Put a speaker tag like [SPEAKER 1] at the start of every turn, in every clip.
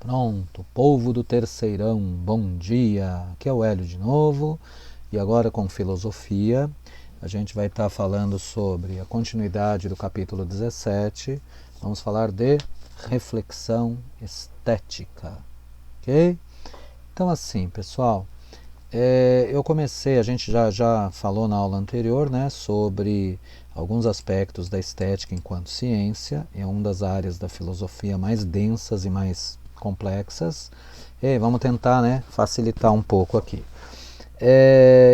[SPEAKER 1] Pronto, povo do Terceirão, bom dia! Aqui é o Hélio de novo, e agora com filosofia, a gente vai estar falando sobre a continuidade do capítulo 17, vamos falar de reflexão estética, ok? Então assim, pessoal, a gente já falou na aula anterior, né, sobre alguns aspectos da estética enquanto ciência, é uma das áreas da filosofia mais densas e mais complexas. E vamos tentar, né, facilitar um pouco aqui.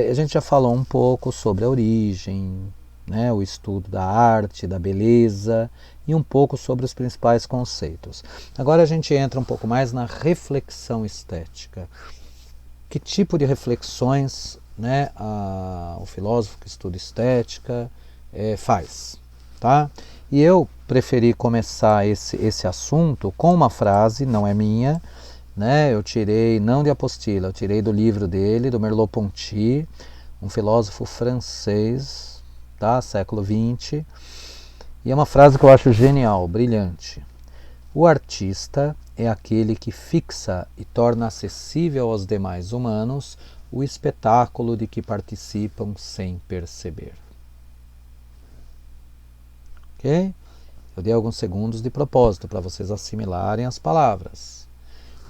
[SPEAKER 1] A gente já falou um pouco sobre a origem, né, o estudo da arte, da beleza e um pouco sobre os principais conceitos. Agora a gente entra um pouco mais na reflexão estética. Que tipo de reflexões, né, o filósofo que estuda estética faz, tá? E eu preferi começar esse assunto com uma frase, não é minha, né? Eu tirei, não de apostila, eu tirei do livro dele, do Merleau-Ponty, um filósofo francês, tá? Século XX, e é uma frase que eu acho genial, brilhante. O artista é aquele que fixa e torna acessível aos demais humanos o espetáculo de que participam sem perceber. Ok? Eu dei alguns segundos de propósito para vocês assimilarem as palavras.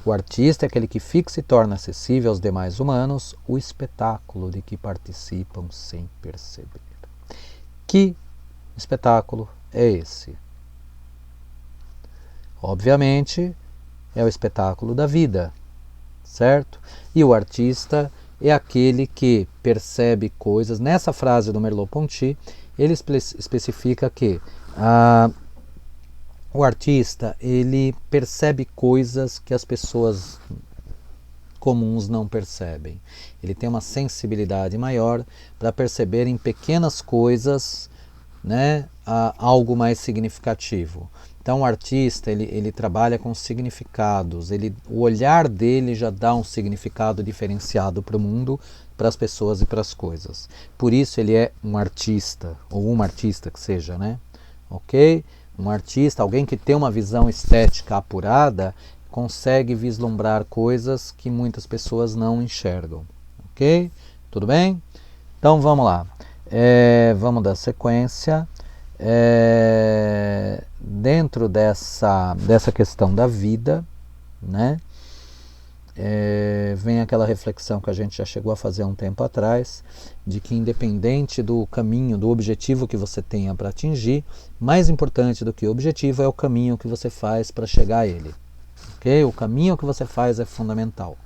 [SPEAKER 1] O artista é aquele que fixa e torna acessível aos demais humanos o espetáculo de que participam sem perceber. Que espetáculo é esse? Obviamente, é o espetáculo da vida, certo? E o artista é aquele que percebe coisas. Nessa frase do Merleau-Ponty, ele especifica que o artista ele percebe coisas que as pessoas comuns não percebem. Ele tem uma sensibilidade maior para perceber em pequenas coisas, né, algo mais significativo. Então o artista ele trabalha com significados, o olhar dele já dá um significado diferenciado para o mundo, para as pessoas e para as coisas. Por isso ele é um artista, ou uma artista que seja, né? Ok? Um artista, alguém que tem uma visão estética apurada, consegue vislumbrar coisas que muitas pessoas não enxergam. Ok? Tudo bem? Então vamos lá. Vamos dar sequência. Dentro dessa questão da vida, né, vem aquela reflexão que a gente já chegou a fazer um tempo atrás, de que independente do caminho, do objetivo que você tenha para atingir, mais importante do que o objetivo é o caminho que você faz para chegar a ele. Okay? O caminho que você faz é fundamental.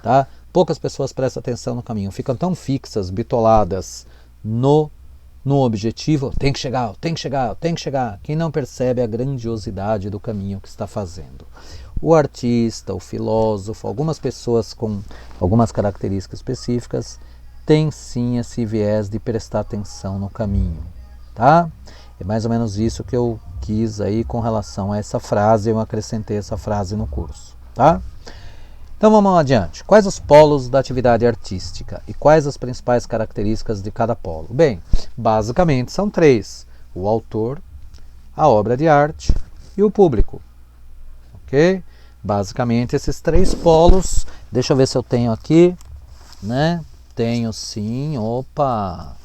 [SPEAKER 1] Tá? Poucas pessoas prestam atenção no caminho, ficam tão fixas, bitoladas no objetivo, tem que chegar, tem que chegar, tem que chegar. Quem não percebe a grandiosidade do caminho que está fazendo. O artista, o filósofo, algumas pessoas com algumas características específicas têm sim esse viés de prestar atenção no caminho, tá? É mais ou menos isso que eu quis aí com relação a essa frase, eu acrescentei essa frase no curso, tá? Então vamos adiante. Quais os polos da atividade artística e quais as principais características de cada polo? Bem, basicamente são três: o autor, a obra de arte e o público. Ok? Basicamente esses três polos. Deixa eu ver se eu tenho aqui, né? Tenho sim. Opa!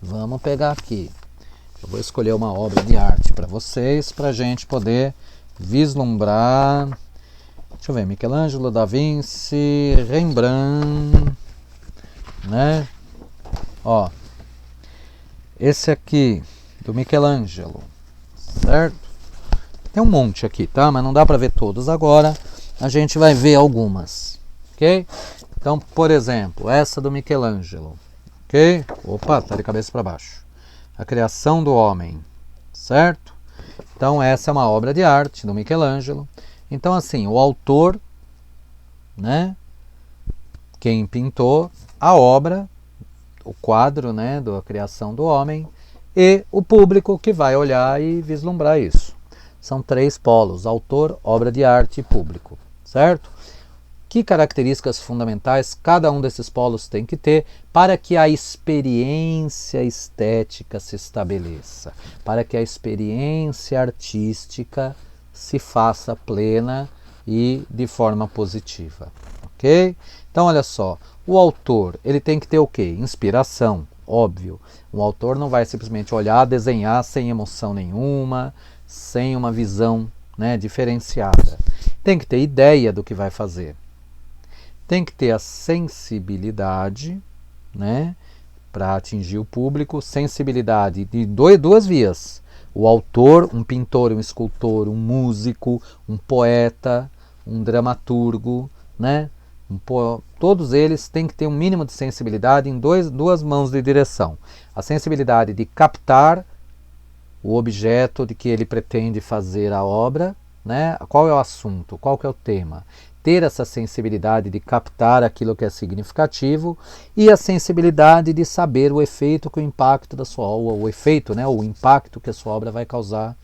[SPEAKER 1] Vamos pegar aqui. Eu vou escolher uma obra de arte para vocês, para a gente poder vislumbrar. Deixa eu ver, Michelangelo, Da Vinci, Rembrandt, né? Ó, esse aqui, do Michelangelo, certo? Tem um monte aqui, tá? Mas não dá para ver todos agora, a gente vai ver algumas, ok? Então, por exemplo, essa do Michelangelo, ok? Opa, tá de cabeça para baixo. A Criação do Homem, certo? Então, essa é uma obra de arte do Michelangelo. Então, assim, o autor, né, quem pintou a obra, o quadro, né, da criação do homem, e o público que vai olhar e vislumbrar isso. São três polos: autor, obra de arte e público, certo? Que características fundamentais cada um desses polos tem que ter para que a experiência estética se estabeleça, para que a experiência artística se faça plena e de forma positiva, ok? Então, olha só, o autor, ele tem que ter o quê? Inspiração, óbvio. O autor não vai simplesmente olhar, desenhar sem emoção nenhuma, sem uma visão, né, diferenciada. Tem que ter ideia do que vai fazer. Tem que ter a sensibilidade, né, para atingir o público. Sensibilidade de duas vias. O autor, um pintor, um escultor, um músico, um poeta, um dramaturgo, né? Todos eles têm que ter um mínimo de sensibilidade em duas mãos de direção. A sensibilidade de captar o objeto de que ele pretende fazer a obra, né? Qual é o assunto, qual que é o tema. Ter essa sensibilidade de captar aquilo que é significativo e a sensibilidade de saber o efeito que o impacto da sua obra, o efeito, né, o impacto que a sua obra vai causar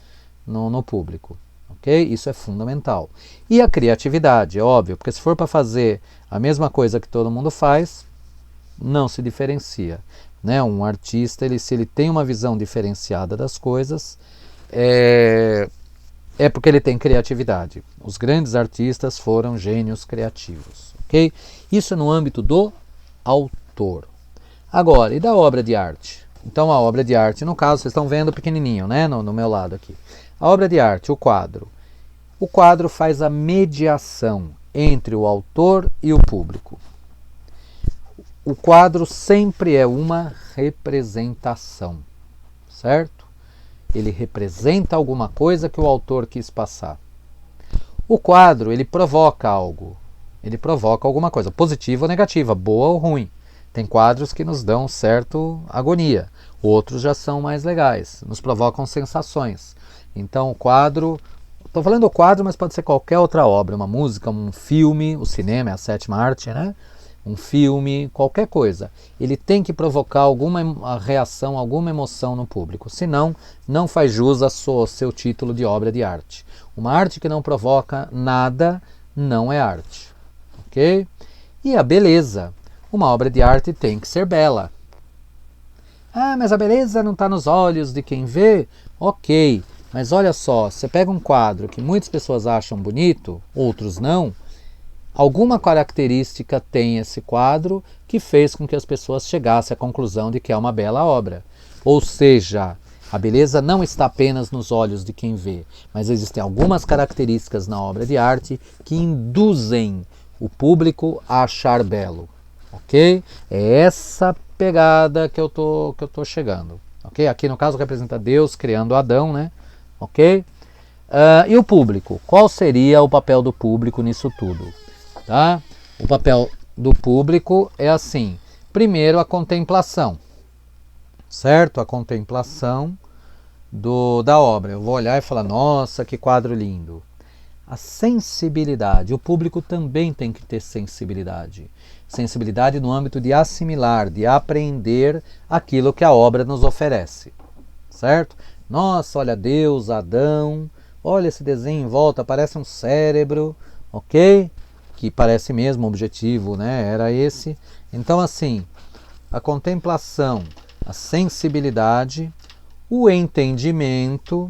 [SPEAKER 1] no público. Ok? Isso é fundamental. E a criatividade, é óbvio, porque se for para fazer a mesma coisa que todo mundo faz, não se diferencia. Né? Um artista, se ele tem uma visão diferenciada das coisas, é porque ele tem criatividade. Os grandes artistas foram gênios criativos. Ok? Isso é no âmbito do autor. Agora, e da obra de arte? Então, a obra de arte, no caso, vocês estão vendo pequenininho, né? No meu lado aqui. A obra de arte, o quadro. O quadro faz a mediação entre o autor e o público. O quadro sempre é uma representação, certo? Ele representa alguma coisa que o autor quis passar. O quadro, ele provoca algo. Ele provoca alguma coisa, positiva ou negativa, boa ou ruim. Tem quadros que nos dão certa agonia, outros já são mais legais, nos provocam sensações. Então o quadro, estou falando do quadro, mas pode ser qualquer outra obra, uma música, um filme, o cinema é a sétima arte, né? Um filme, qualquer coisa. Ele tem que provocar alguma reação, alguma emoção no público. Senão, não faz jus ao seu título de obra de arte. Uma arte que não provoca nada não é arte. Ok? E a beleza. Uma obra de arte tem que ser bela. Ah, mas a beleza não está nos olhos de quem vê? Ok, mas olha só, você pega um quadro que muitas pessoas acham bonito, outros não. Alguma característica tem esse quadro que fez com que as pessoas chegassem à conclusão de que é uma bela obra. Ou seja, a beleza não está apenas nos olhos de quem vê, mas existem algumas características na obra de arte que induzem o público a achar belo. Ok? É essa pegada que eu tô chegando. Ok? Aqui no caso representa Deus criando Adão, né? Ok? E o público? Qual seria o papel do público nisso tudo? Tá? O papel do público é assim. Primeiro, a contemplação. Certo? A contemplação da obra. Eu vou olhar e falar, nossa, que quadro lindo. A sensibilidade. O público também tem que ter sensibilidade. Sensibilidade no âmbito de assimilar, de apreender aquilo que a obra nos oferece. Certo? Nossa, olha Deus, Adão, olha esse desenho em volta, parece um cérebro, ok? Que parece mesmo o objetivo, né? Era esse. Então, assim, a contemplação, a sensibilidade, o entendimento,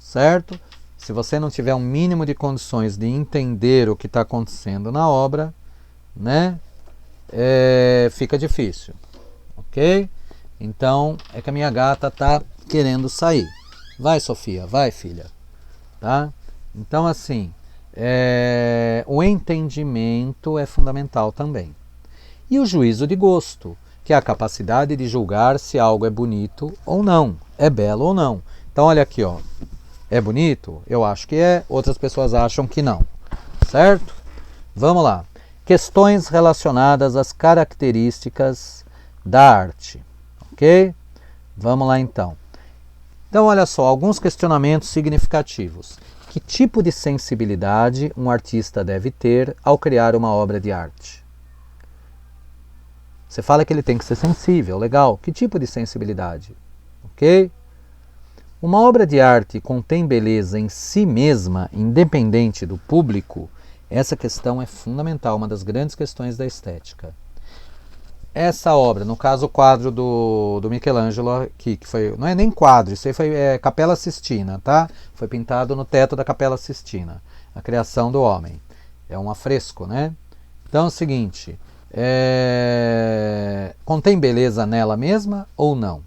[SPEAKER 1] certo? Se você não tiver um mínimo de condições de entender o que está acontecendo na obra, né? Fica difícil, ok? Então, é que a minha gata está querendo sair. Vai, Sofia, vai, filha. Tá? Então, assim, o entendimento é fundamental também. E o juízo de gosto, que é a capacidade de julgar se algo é bonito ou não, é belo ou não. Então, olha aqui, ó. É bonito? Eu acho que é, outras pessoas acham que não. Certo? Vamos lá. Questões relacionadas às características da arte. Ok? Vamos lá então. Então, olha só, alguns questionamentos significativos. Que tipo de sensibilidade um artista deve ter ao criar uma obra de arte? Você fala que ele tem que ser sensível, legal. Que tipo de sensibilidade? Ok? Uma obra de arte contém beleza em si mesma, independente do público? Essa questão é fundamental, uma das grandes questões da estética. Essa obra, no caso o quadro do Michelangelo, que foi, não é nem quadro, isso aí foi Capela Sistina, tá? Foi pintado no teto da Capela Sistina, a criação do homem. é um afresco, né? Então é o seguinte, contém beleza nela mesma ou não?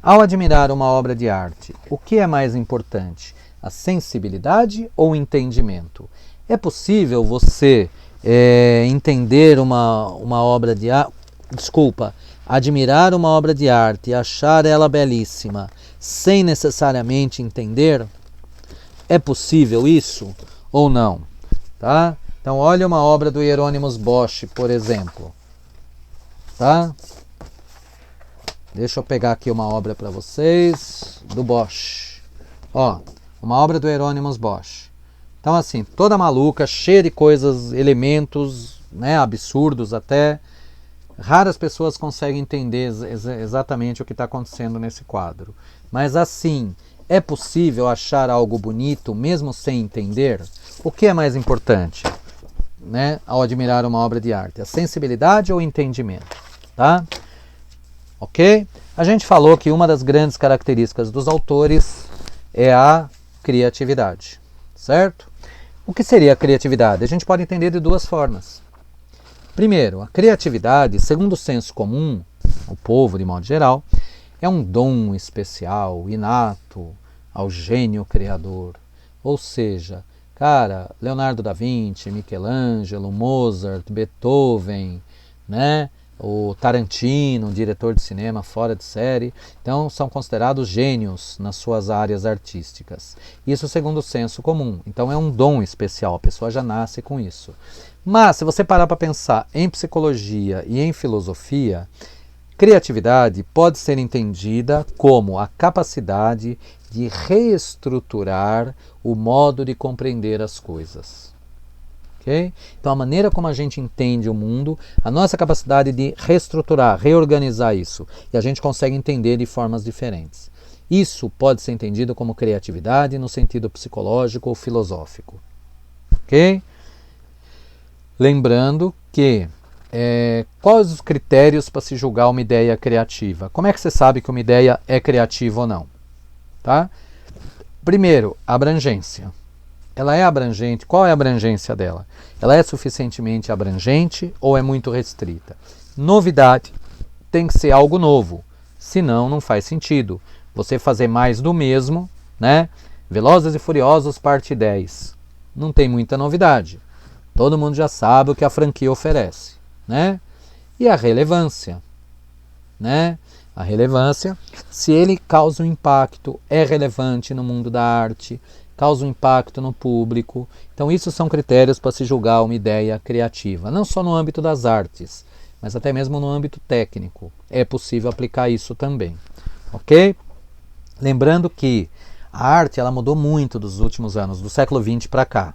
[SPEAKER 1] Ao admirar uma obra de arte, o que é mais importante? A sensibilidade ou o entendimento? É possível você entender uma obra de arte, admirar uma obra de arte e achar ela belíssima, sem necessariamente entender? É possível isso ou não? Tá? Então, olha uma obra do Hieronymus Bosch, por exemplo. Tá? Deixa eu pegar aqui uma obra para vocês, do Bosch. Ó, uma obra do Hieronymus Bosch. Então, assim, toda maluca, cheia de coisas, elementos, né, absurdos até. Raras pessoas conseguem entender exatamente o que está acontecendo nesse quadro. Mas, assim, é possível achar algo bonito mesmo sem entender? O que é mais importante, né, ao admirar uma obra de arte? A sensibilidade ou o entendimento? Tá? Ok? A gente falou que uma das grandes características dos autores é a criatividade, certo? O que seria a criatividade? A gente pode entender de duas formas. Primeiro, a criatividade, segundo o senso comum, o povo de modo geral, é um dom especial, inato ao gênio criador. Ou seja, cara, Leonardo da Vinci, Michelangelo, Mozart, Beethoven, né? O Tarantino, diretor de cinema fora de série, então são considerados gênios nas suas áreas artísticas. Isso segundo o senso comum. Então é um dom especial, a pessoa já nasce com isso. Mas se você parar para pensar em psicologia e em filosofia, criatividade pode ser entendida como a capacidade de reestruturar o modo de compreender as coisas. Okay? Então a maneira como a gente entende o mundo, a nossa capacidade de reestruturar, reorganizar isso, e a gente consegue entender de formas diferentes. Isso pode ser entendido como criatividade no sentido psicológico ou filosófico. Ok? Lembrando que quais os critérios para se julgar uma ideia criativa? Como é que você sabe que uma ideia é criativa ou não? Tá? Primeiro, abrangência. Ela é abrangente. Qual é a abrangência dela? Ela é suficientemente abrangente ou é muito restrita? Novidade. Tem que ser algo novo. Senão, não faz sentido. Você fazer mais do mesmo, né? Velozes e Furiosos, parte 10. Não tem muita novidade. Todo mundo já sabe o que a franquia oferece, né? E a relevância, né? A relevância, se ele causa um impacto, é relevante no mundo da arte, causa um impacto no público. Então isso são critérios para se julgar uma ideia criativa. Não só no âmbito das artes, mas até mesmo no âmbito técnico. É possível aplicar isso também. Ok? Lembrando que a arte ela mudou muito dos últimos anos, do século XX para cá.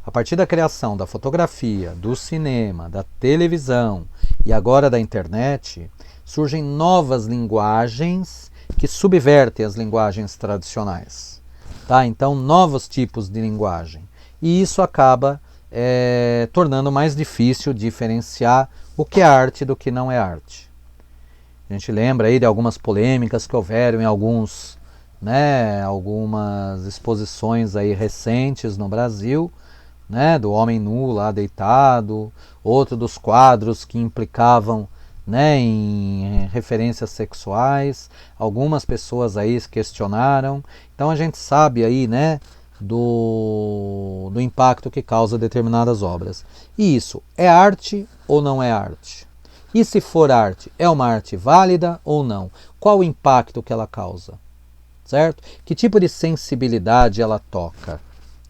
[SPEAKER 1] A partir da criação da fotografia, do cinema, da televisão e agora da internet, surgem novas linguagens que subvertem as linguagens tradicionais. Tá? Então, novos tipos de linguagem. E isso acaba tornando mais difícil diferenciar o que é arte do que não é arte. A gente lembra aí de algumas polêmicas que houveram em algumas exposições aí recentes no Brasil, né, do homem nu lá deitado, outro dos quadros que implicavam, né, em referências sexuais. Algumas pessoas aí se questionaram. Então a gente sabe aí, né, do impacto que causa determinadas obras. E isso é arte ou não é arte? E se for arte, é uma arte válida ou não? Qual o impacto que ela causa? Certo? Que tipo de sensibilidade ela toca?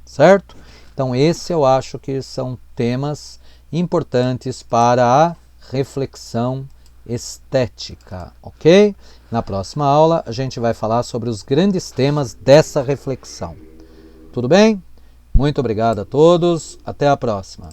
[SPEAKER 1] Certo? Então esse eu acho que são temas importantes para a reflexão estética, ok? Na próxima aula a gente vai falar sobre os grandes temas dessa reflexão. Tudo bem? Muito obrigado a todos, até a próxima.